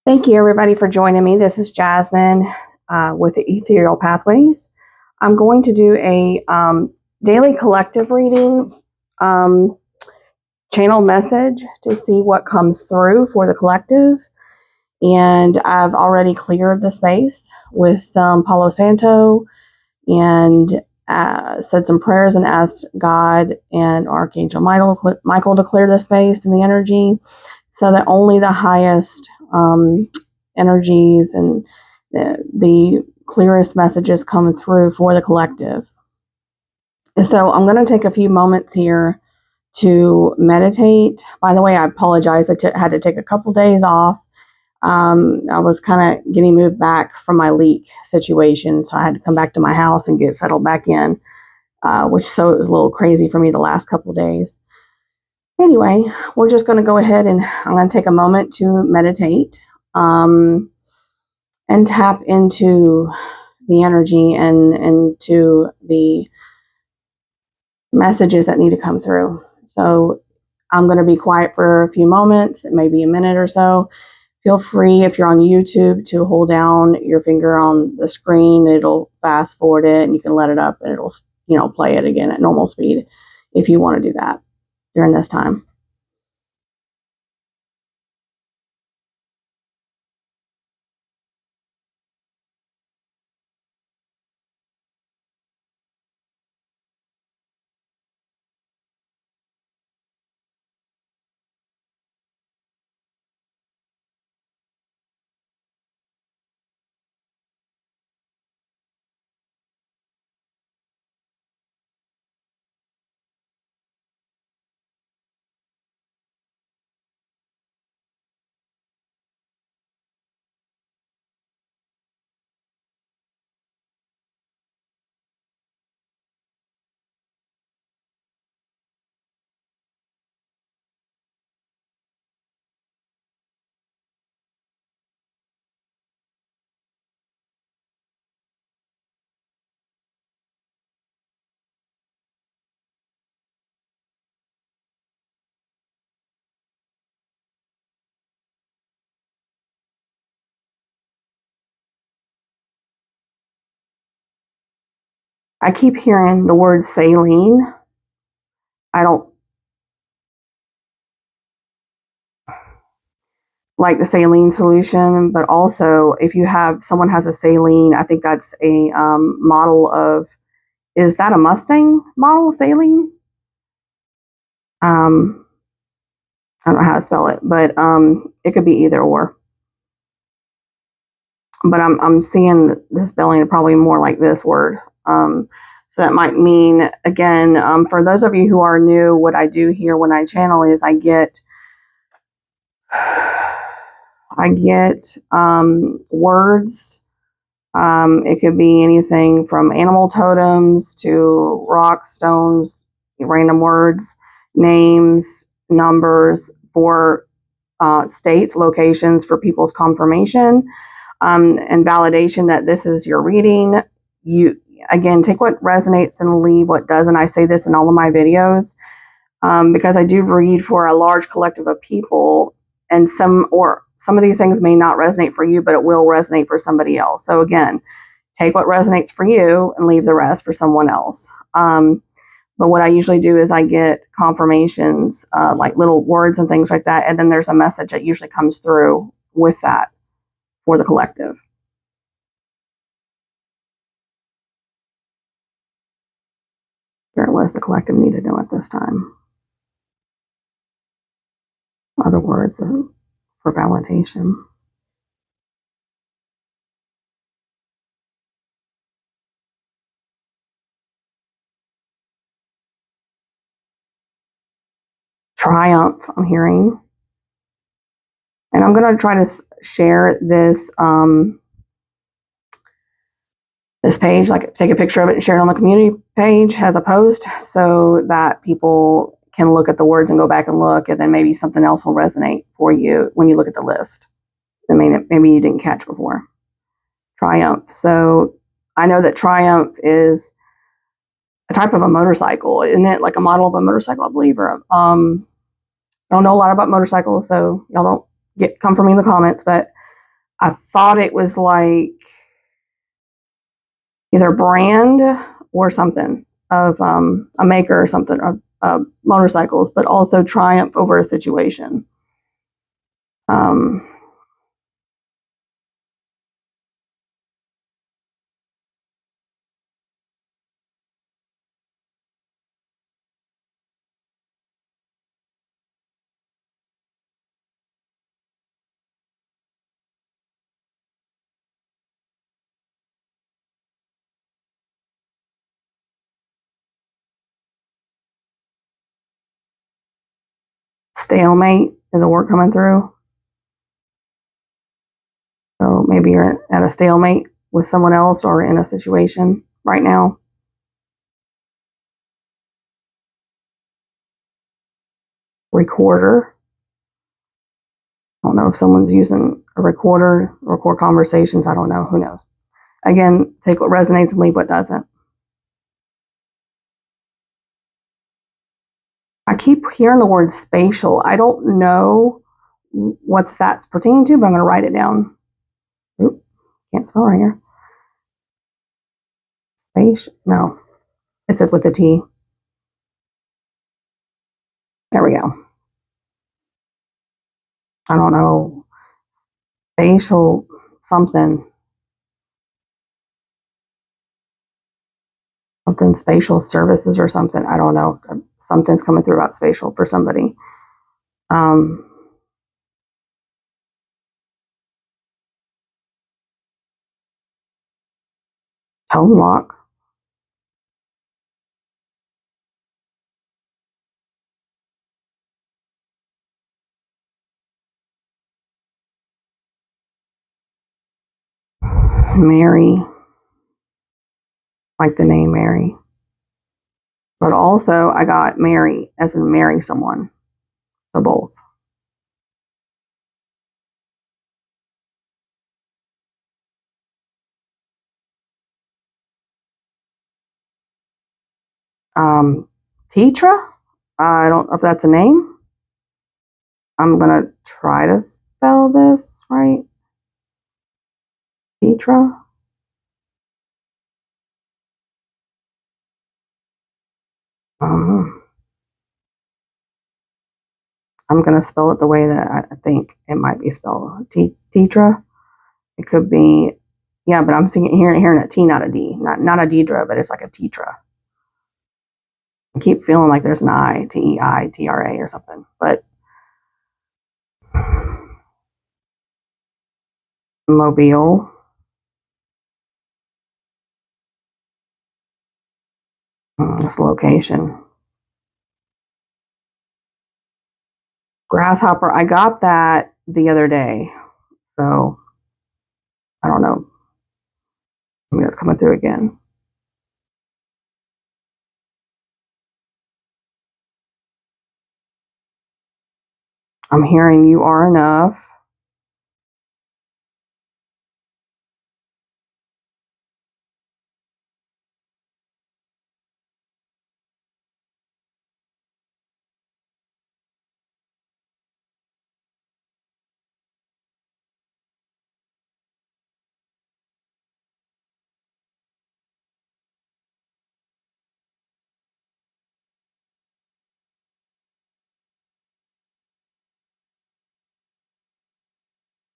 Thank you, everybody, for joining me. This is Jasmine with the Ethereal Pathways. I'm going to do a daily collective reading, channel message to see what comes through for the collective. And I've already cleared the space with some Palo Santo and said some prayers and asked God and Archangel Michael to clear the space and the energy so that only the highest energies and the clearest messages come through for the collective. So I'm going to take a few moments here to meditate. By the way, I apologize. I had to take a couple days off. I was kind of getting moved back from my leak situation, so I had to come back to my house and get settled back in, so it was a little crazy for me the last couple of days. Anyway, we're just going to go ahead and I'm going to take a moment to meditate and tap into the energy and into the messages that need to come through. So I'm going to be quiet for a few moments, maybe a minute or so. Feel free, if you're on YouTube, to hold down your finger on the screen. It'll fast forward it and you can let it up and it'll, play it again at normal speed if you want to do that during this time. I keep hearing the word saline. I don't like the saline solution, but also if someone has a saline, I think that's a model of, is that a Mustang model, saline? I don't know how to spell it, but it could be either or. But I'm seeing this spelling probably more like this word. So that might mean, again, for those of you who are new, what I do here when I channel is I get words. It could be anything from animal totems to rocks, stones, random words, names, numbers for states, locations for people's confirmation and validation that this is your reading. You, again, take what resonates and leave what doesn't. I say this in all of my videos because I do read for a large collective of people, and some of these things may not resonate for you, but it will resonate for somebody else. So again, take what resonates for you and leave the rest for someone else. But what I usually do is I get confirmations, like little words and things like that, and then there's a message that usually comes through with that for the collective. Here it was the collective need to know at this time. Other words for validation. Triumph, I'm hearing. And I'm going to try to share this this page, like take a picture of it and share it on the community page as a post so that people can look at the words and go back and look, and then maybe something else will resonate for you when you look at the list that maybe you didn't catch before. Triumph. So I know that Triumph is a type of a motorcycle, isn't it? Like a model of a motorcycle, I believe. Or don't know a lot about motorcycles, so y'all don't come for me in the comments, but I thought it was like either brand or something of a maker or something of motorcycles, but also triumph over a situation. Um, Stalemate is a word coming through. So maybe you're at a stalemate with someone else or in a situation right now. Recorder. I don't know if someone's using a recorder, record conversations. I don't know. Who knows? Again, take what resonates and leave what doesn't. I keep hearing the word spatial. I don't know what that's pertaining to, but I'm going to write it down. Oop, can't spell right here. Spatial. No, it's with a T. There we go. I don't know. Spatial something. Something spatial services or something. I don't know. Something's coming through about spatial for somebody. Um, Tone lock. Mary. Like the name Mary. But also, I got marry as in marry someone. So both. Um, Tetra. I don't know if that's a name. I'm gonna try to spell this right. Tetra. Um, I'm gonna spell it the way that I think it might be spelled. Tetra. It could be, yeah, but I'm seeing hearing a T, not a D, not a Deidre, but it's like a Tetra. I keep feeling like there's an I, T-E-I-T-R-A or something, but Mobile, this location. Grasshopper, I got that the other day, so I don't know. Maybe that's coming through again. I'm hearing you are enough.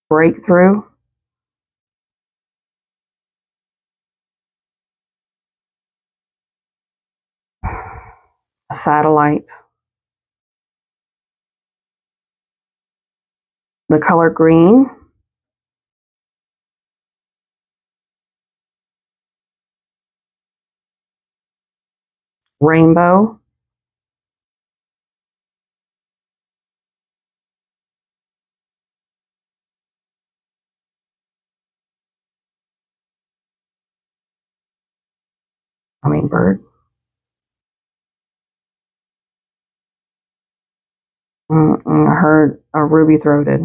Breakthrough, a satellite, the color green, rainbow, hummingbird. I heard a ruby throated.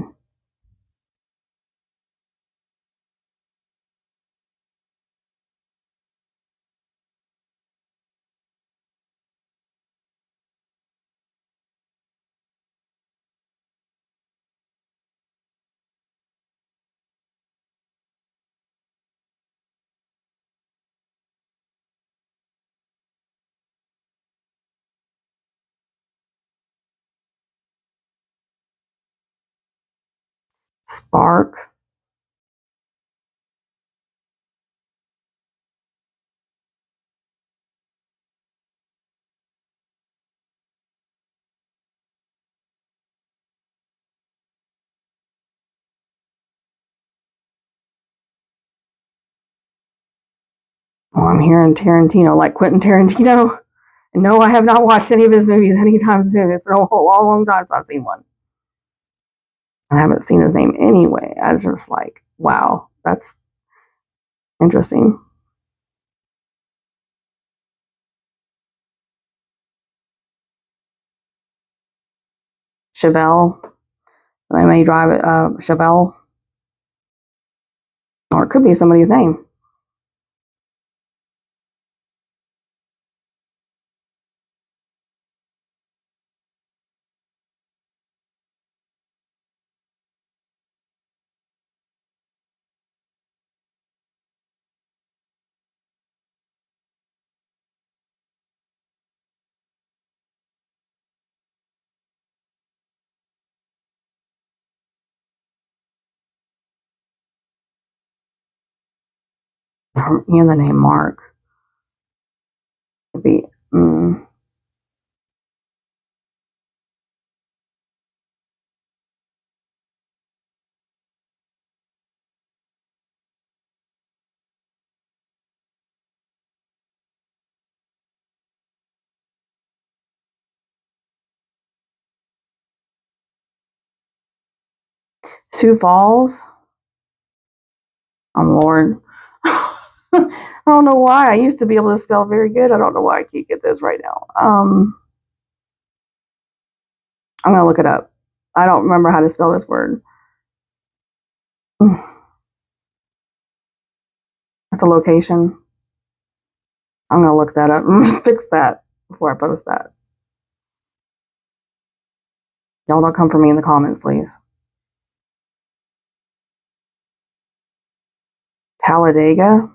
Spark. Oh, I'm hearing Tarantino, like Quentin Tarantino. And no, I have not watched any of his movies anytime soon. It's been a long, long time since I've seen one. I haven't seen his name anyway. I was just like, wow, that's interesting. Chevelle. I may drive it, Chevelle. Or it could be somebody's name. And the name Mark. Could be. Sioux Falls. Oh, Lord. I don't know why. I used to be able to spell very good. I don't know why I can't get this right now. I'm going to look it up. I don't remember how to spell this word. That's a location. I'm going to look that up. Fix that before I post that. Y'all don't come for me in the comments, please. Talladega.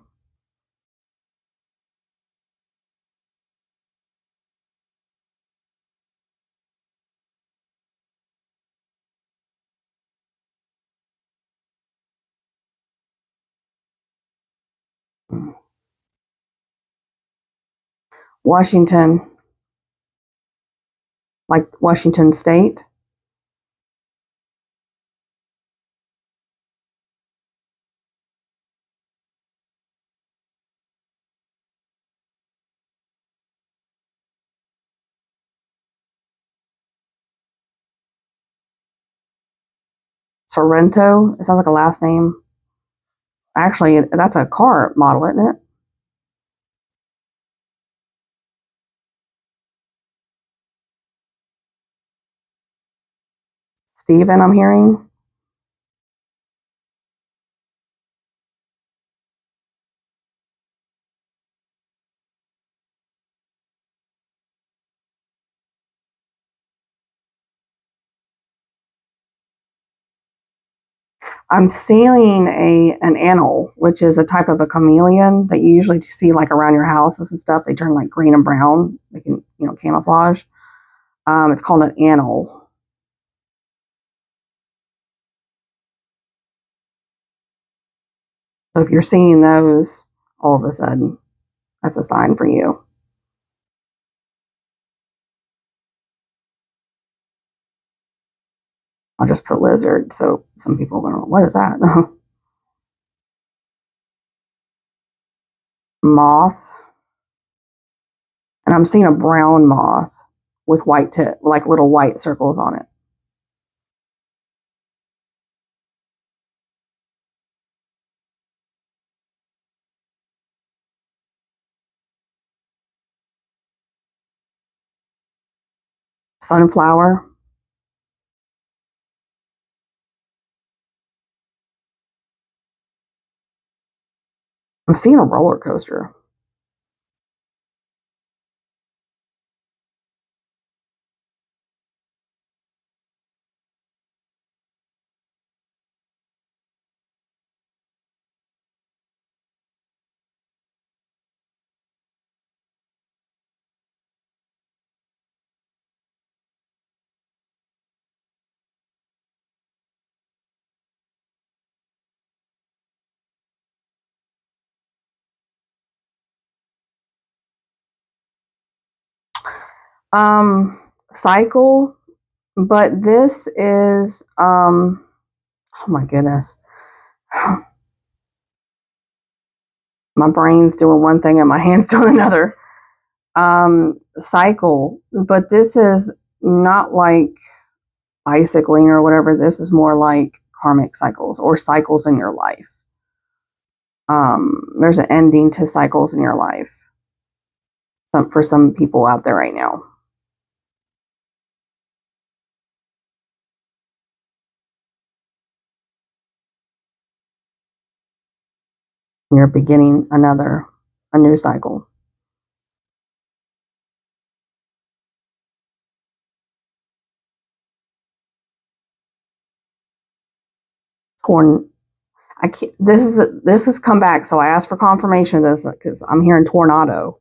Washington. Like Washington State. Sorrento. It sounds like a last name. Actually, that's a car model, isn't it? Stephen, I'm hearing. I'm seeing an anole, which is a type of a chameleon that you usually see like around your houses and stuff. They turn like green and brown. They can, camouflage. It's called an anole. So if you're seeing those all of a sudden, that's a sign for you. I'll just put lizard. So some people are going, what is that? Moth. And I'm seeing a brown moth with white tip, like little white circles on it. Sunflower. I'm seeing a roller coaster. Cycle, but this is oh my goodness. My brain's doing one thing and my hand's doing another. Cycle, but this is not like bicycling or whatever. This is more like karmic cycles or cycles in your life. There's an ending to cycles in your life for some people out there right now. You're beginning a new cycle. Torn. I can't. This has come back. So I asked for confirmation of this because I'm hearing tornado,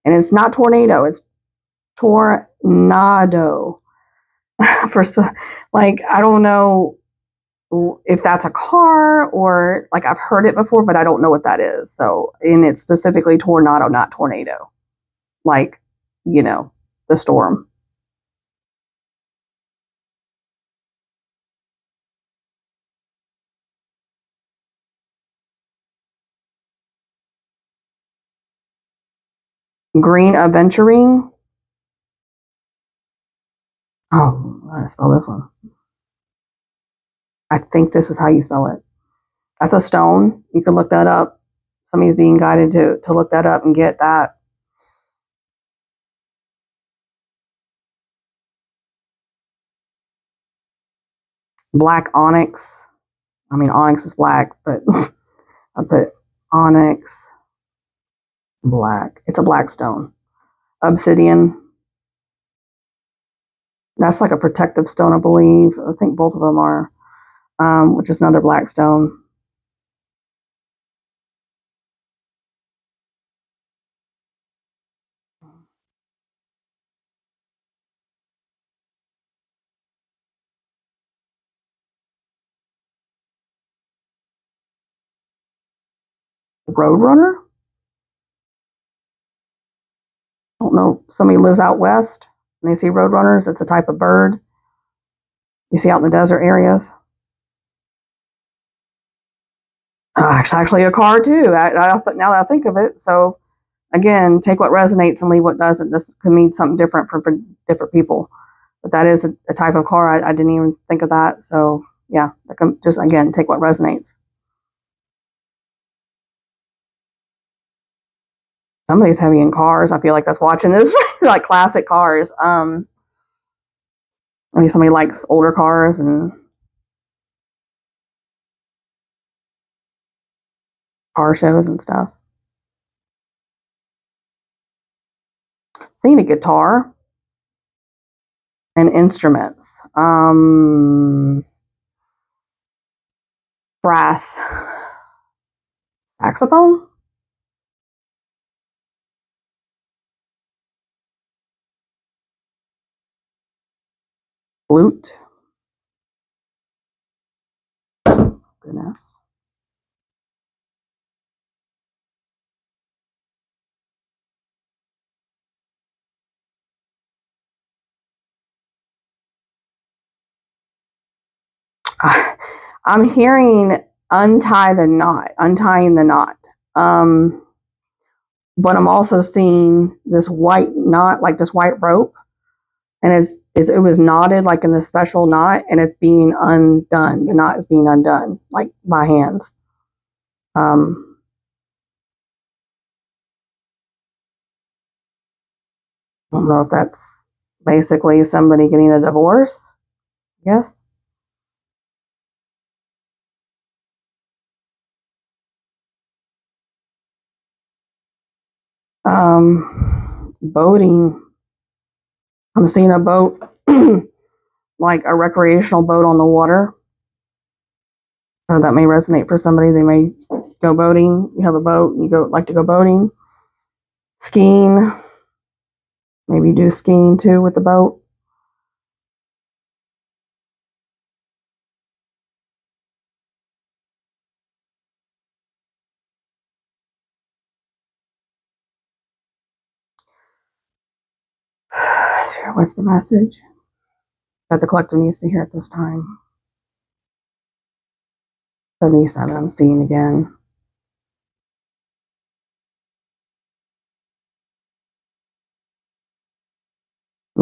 and it's not tornado. It's tornado. For like I don't know if that's a car or like I've heard it before, but I don't know what that is. So and it's specifically tornado, not tornado. Like you know the storm. Green aventurine. Oh, how do I spell this one? I think this is how you spell it. That's a stone. You can look that up. Somebody's being guided to look that up and get that. Black onyx. I mean, onyx is black, but I put onyx black. It's a black stone. Obsidian. That's like a protective stone, I believe. I think both of them are, which is another black stone. Roadrunner? I don't know. Somebody lives out west and they see roadrunners. It's a type of bird you see out in the desert areas. It's actually a car too. Now that I think of it, so again, take what resonates and leave what doesn't. This could mean something different for different people, but that is a type of car. I didn't even think of that. So yeah, just again take what resonates. Somebody's heavy in cars. I feel like that's watching this like classic cars. I mean, somebody likes older cars and car shows and stuff. Seeing a guitar and instruments. Brass, saxophone, flute. Goodness. I'm hearing untying the knot. But I'm also seeing this white knot, like this white rope, and it was knotted like in this special knot, and it's being undone. The knot is being undone, like by hands. Um, I don't know if that's basically somebody getting a divorce. Yes. Boating. I'm seeing a boat, like a recreational boat on the water. So that may resonate for somebody. They may go boating. You have a boat. You like to go boating, skiing. Maybe do skiing too with the boat. Spirit, what's the message that the collective needs to hear at this time? 77, I'm seeing again.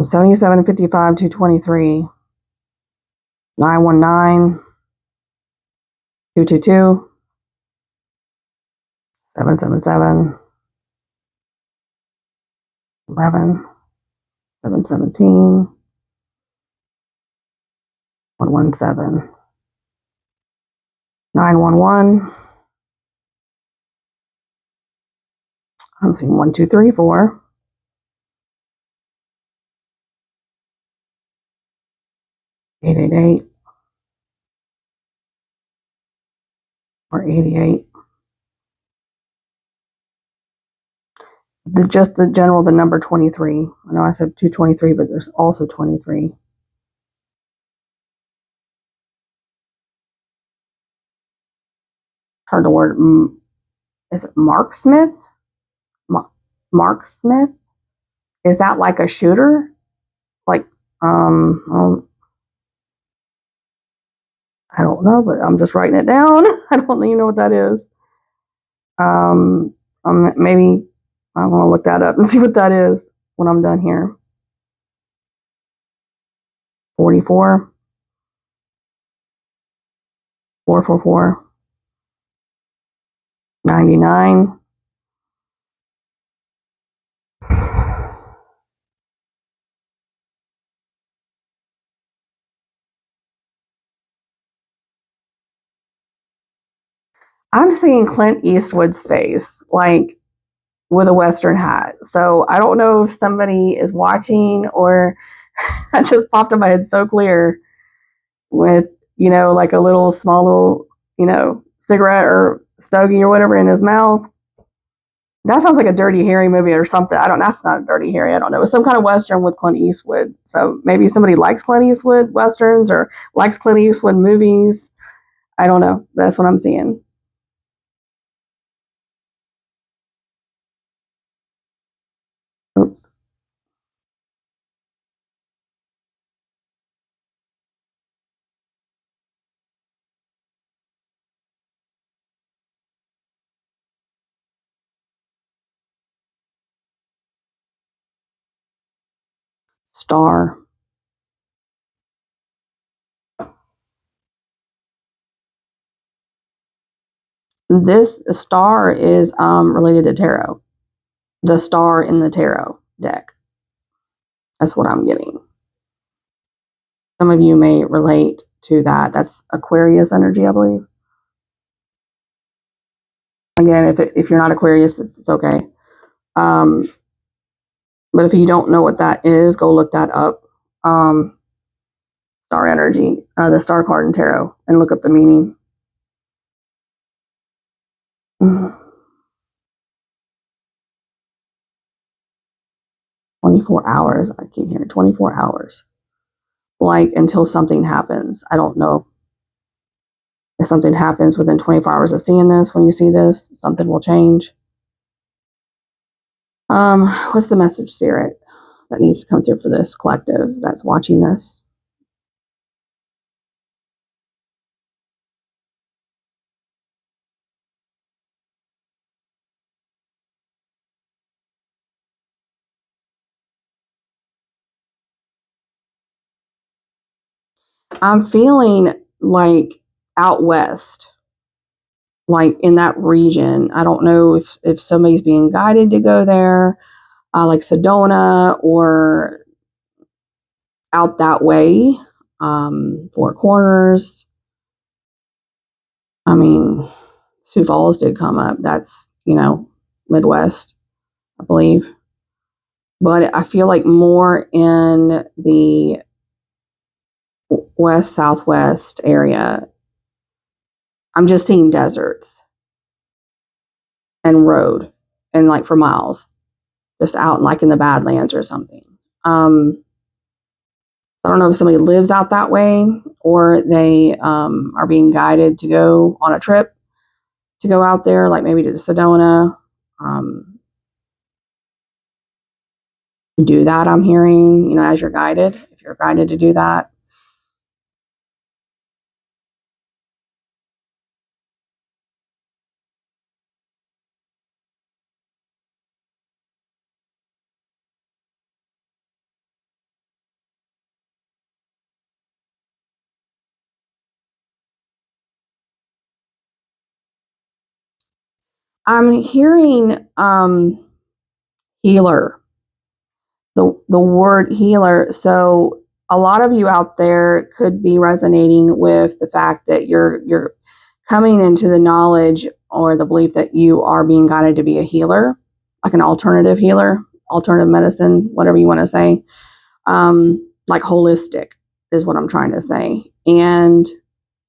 77, 55, 223, 919, 222, 777, 11, 717, 117, 911. I'm seeing 1, 2, 3, 4, 888, or 88. Just the general, the number 23. I know I said 223, but there's also 23. Heard the word, is it Mark Smith? Mark Smith? Is that like a shooter? Like, I don't know, but I'm just writing it down. I don't even know what that is. Maybe I want to look that up and see what that is when I'm done here. 44, 444, 99. I'm seeing Clint Eastwood's face, like with a Western hat. So I don't know if somebody is watching or that just popped in my head so clear with, like a little small cigarette or stogie or whatever in his mouth. That sounds like a Dirty Harry movie or something. That's not a Dirty Harry. I don't know. It's some kind of Western with Clint Eastwood. So maybe somebody likes Clint Eastwood Westerns or likes Clint Eastwood movies. I don't know. That's what I'm seeing. Oops. Star. This star is related to tarot. The star in the tarot deck. That's what I'm getting. Some of you may relate to that. That's Aquarius energy, I believe. Again, if you're not Aquarius, it's okay. But if you don't know what that is, go look that up. Star energy, the star card in tarot, and look up the meaning. 24 hours. I keep hearing 24 hours. Like until something happens. I don't know if something happens within 24 hours of seeing this. When you see this, something will change. What's the message, Spirit, that needs to come through for this collective that's watching this? I'm feeling like out west, like in that region. I don't know if somebody's being guided to go there, like Sedona or out that way, Four Corners. I mean, Sioux Falls did come up. That's, Midwest, I believe. But I feel like more in the west, southwest area. I'm just seeing deserts and road and like for miles, just out like in the Badlands or something. I don't know if somebody lives out that way or they are being guided to go on a trip to go out there, like maybe to Sedona. do that, I'm hearing, as you're guided, if you're guided to do that. I'm hearing healer, the word healer. So a lot of you out there could be resonating with the fact that you're coming into the knowledge or the belief that you are being guided to be a healer, like an alternative healer, alternative medicine, whatever you want to say. Like holistic is what I'm trying to say, and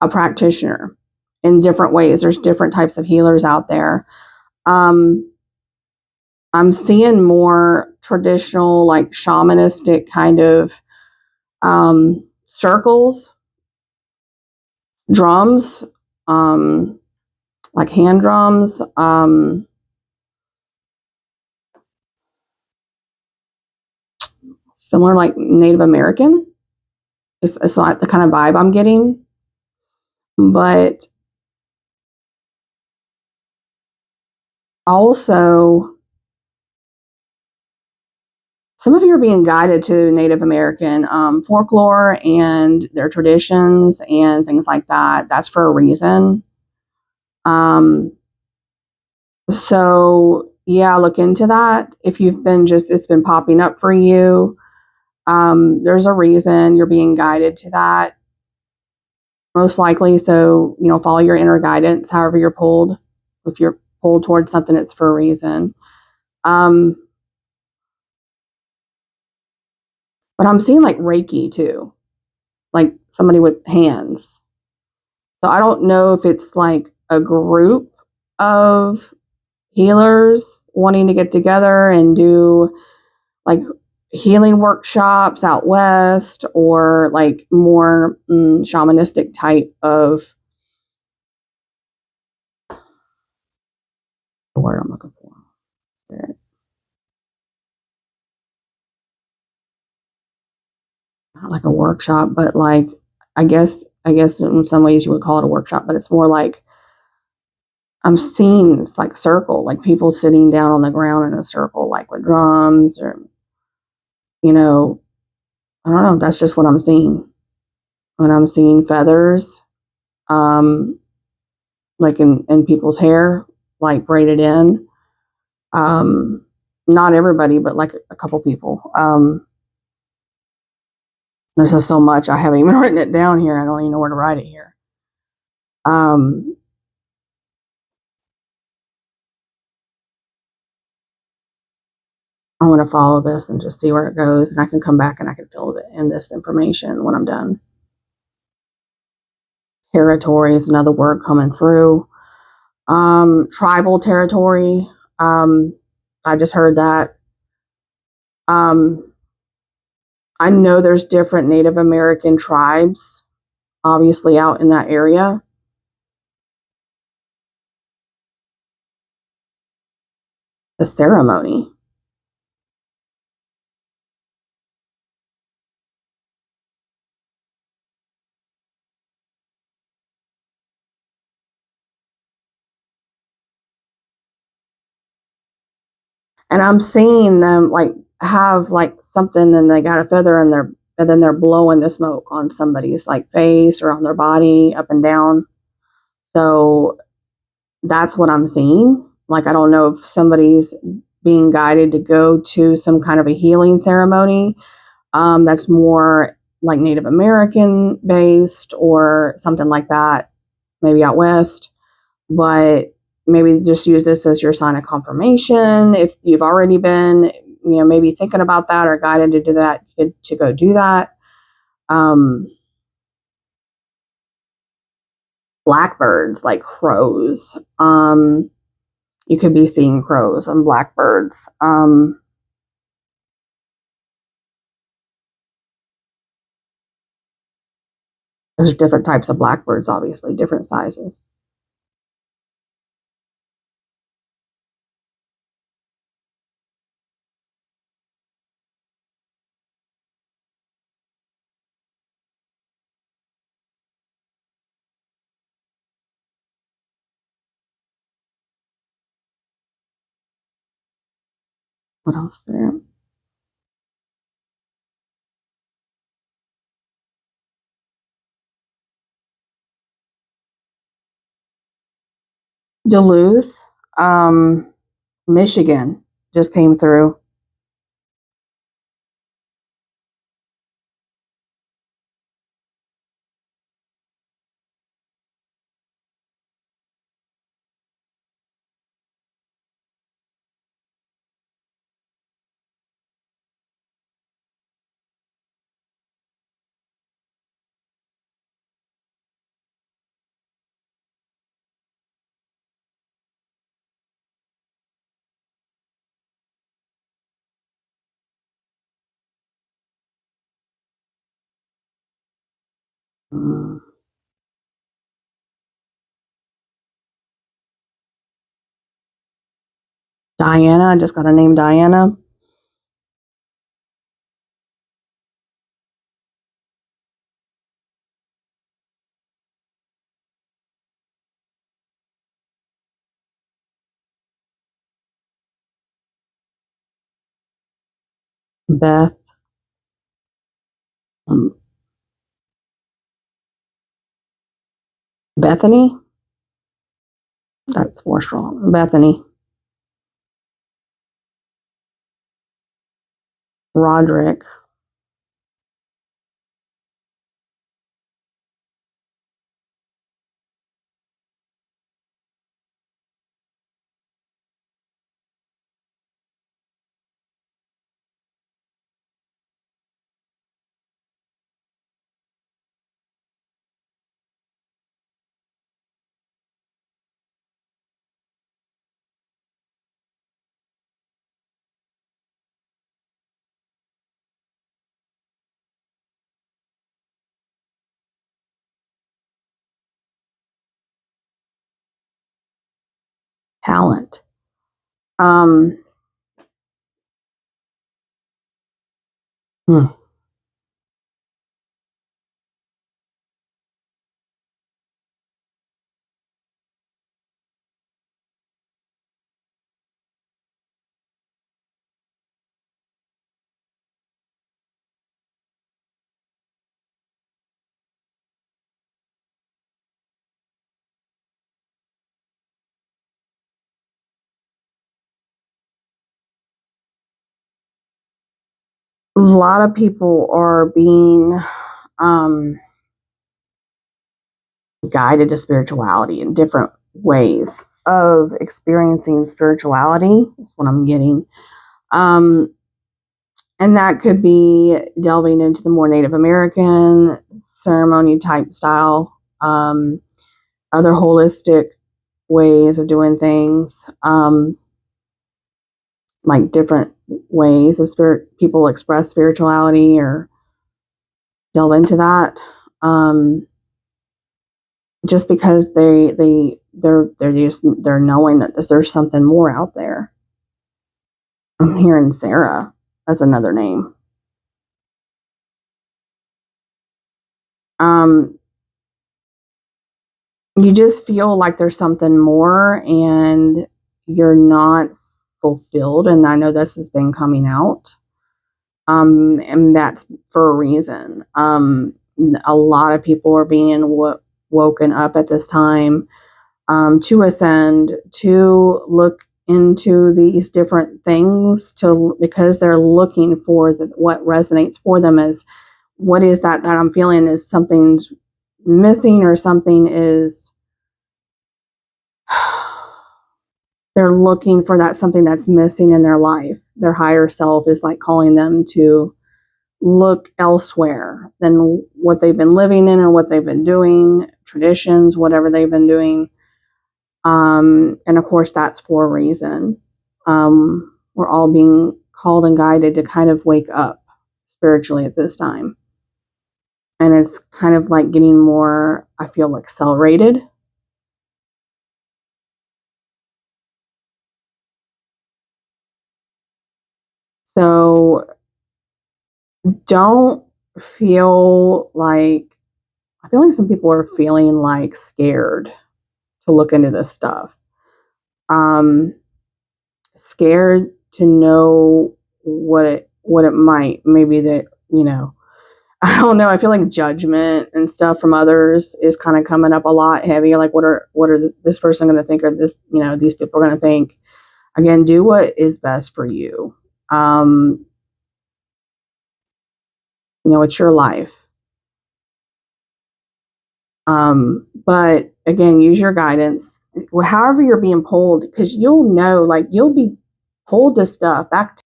a practitioner in different ways. There's different types of healers out there. Um, I'm seeing more traditional, like shamanistic kind of circles, drums, um, like hand drums, similar like Native American. It's not the kind of vibe I'm getting, but also some of you are being guided to Native American folklore and their traditions and things like that. That's for a reason. Um, so yeah, look into that. If you've been it's been popping up for you. There's a reason you're being guided to that, most likely. So, follow your inner guidance, however you're pulled. If you're pulled towards something, it's for a reason. Um, but I'm seeing like Reiki too, like somebody with hands. So I don't know if it's like a group of healers wanting to get together and do like healing workshops out west, or like more shamanistic type of, the word I'm looking for, spirit. Not like a workshop, but like I guess in some ways you would call it a workshop, but it's more like I'm seeing this like circle, like people sitting down on the ground in a circle, like with drums, or you know, I don't know. That's just what I'm seeing. When I'm seeing feathers, um, like in people's hair, like braided in. Um, Not everybody, but like a couple people. There's just so much. I haven't even written it down here. I don't even know where to write it here. Um, I want to follow this and just see where it goes, and I can come back and I can fill in this information when I'm done. Territory is another word coming through. Tribal territory. I just heard that. Um, I know there's different Native American tribes, obviously, out in that area. The ceremony. And I'm seeing them like have like something, and they got a feather in their, and then they're blowing the smoke on somebody's like face or on their body up and down. So that's what I'm seeing. Like, I don't know if somebody's being guided to go to some kind of a healing ceremony that's more like Native American based or something like that, maybe out west. But maybe just use this as your sign of confirmation. If you've already been, maybe thinking about that or guided to do that, to go do that. Um, Blackbirds, like crows. You could be seeing crows and blackbirds. There's different types of blackbirds, obviously, different sizes. What else there? Duluth, Michigan just came through. Mm. Diana, I just got a name Diana. Beth, um, Bethany. That's more strong. Bethany, Roderick. Talent. Um, hmm. A lot of people are being um, guided to spirituality in different ways of experiencing spirituality. That's what I'm getting. Um, and that could be delving into the more Native American ceremony type style, other holistic ways of doing things, like different ways of spirit people express spirituality or delve into that. Um, just because they're knowing that there's something more out there. I'm hearing Sarah as another name. Um, you just feel like there's something more and you're not fulfilled. And I know this has been coming out. And that's for a reason. A lot of people are being woken up at this time to ascend, to look into these different things, to because they're looking for what resonates for them as what is that I'm feeling is something's missing or something is they're looking for that something that's missing in their life. Their higher self is like calling them to look elsewhere than what they've been living in or what they've been doing, traditions, whatever they've been doing. And of course, that's for a reason. We're all being called and guided to kind of wake up spiritually at this time. And it's kind of like getting more, I feel, accelerated. So don't feel like, I feel like some people are feeling like scared to look into this stuff. Um, Scared to know what it might maybe that, I don't know. I feel like judgment and stuff from others is kind of coming up a lot heavier. Like, what are this person going to think, or these people are going to think. Again, do what is best for you. Um, it's your life. But again, use your guidance. However you're being pulled, because you'll know, like, you'll be pulled to stuff back